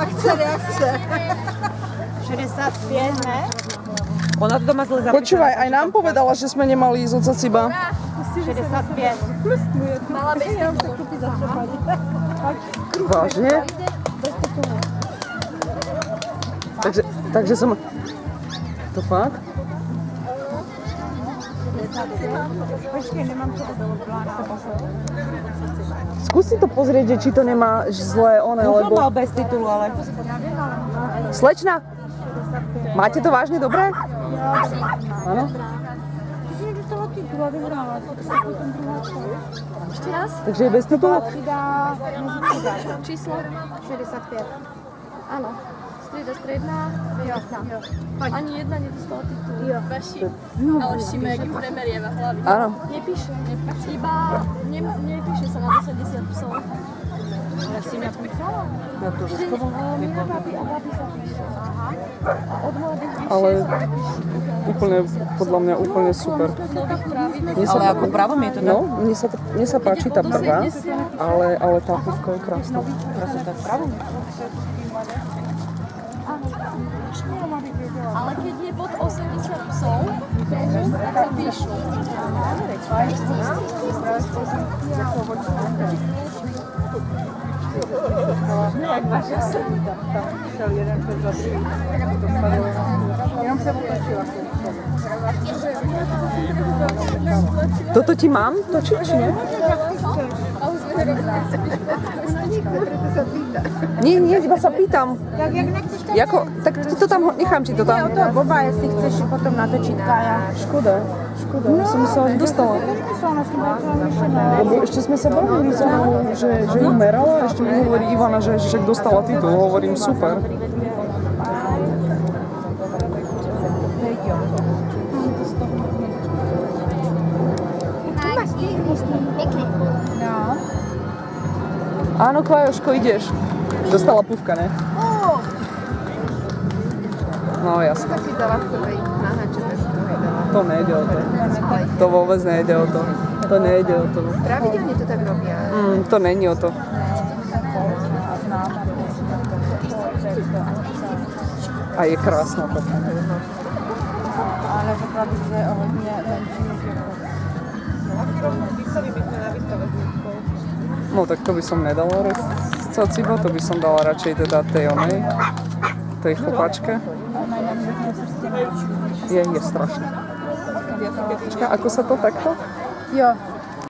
Reakce. 65, ne? Ona to doma zle zapísala. Počúvaj, aj nám povedala, že sme nemali ísť od Cociba. 65. Mala bez titulu. Vážne? Takže som... To fakt? Počkej, nemám to odoblána. Skúsi to pozrieť, že či to nemá zlé one, lebo... mal bez titulu, ale... Slečna, máte to vážne dobré? Áno? Ešte raz? Takže je bez titulu? Číslo? 65. Áno. Strieda stredná. Jo. Ani jedna nedostala titul. Jo. Vaši. Ale všíme, aký premerieva hlavy. Áno. Nepíše. Iba nepíše sa na 80 psov. Ja si mňa písala? Ja to Ale úplne, podľa mňa úplne super. Ale ako pravom je to, tak? No, mne sa páči tá prvá, ale tá pivka je krásna. Proste tak pravom. Ale keď je pod 80 psov, tak sa píšu. Toto ti mám točiť, či nie? Nie, iba sa pýtam. Tak jak nechceš, tak Jako, tak to tam, nechám ti to tam. to Boba, jestli chceš potom natočiť Kája. Škoda, ja som myslela, že dostala. Lebo ešte sme sa bavili za mnou, že ju merala, ešte mi hovorí Ivana, že však dostala titul, hovorím super. Áno, Kvajoško, ideš. Dostala púvka, ne? No, jasné. To nejde o to. To vôbec nejde o to. To nejde o to. Pravidelne to tak robia. To není o to. A je krásna to. Ale řekla bych, že o hodně menší. No tak to by som nedala Cociba, to by som dala radšej teda tej onej, tej chlpačke. Je strašné. Počka, ako sa to takto? Jo.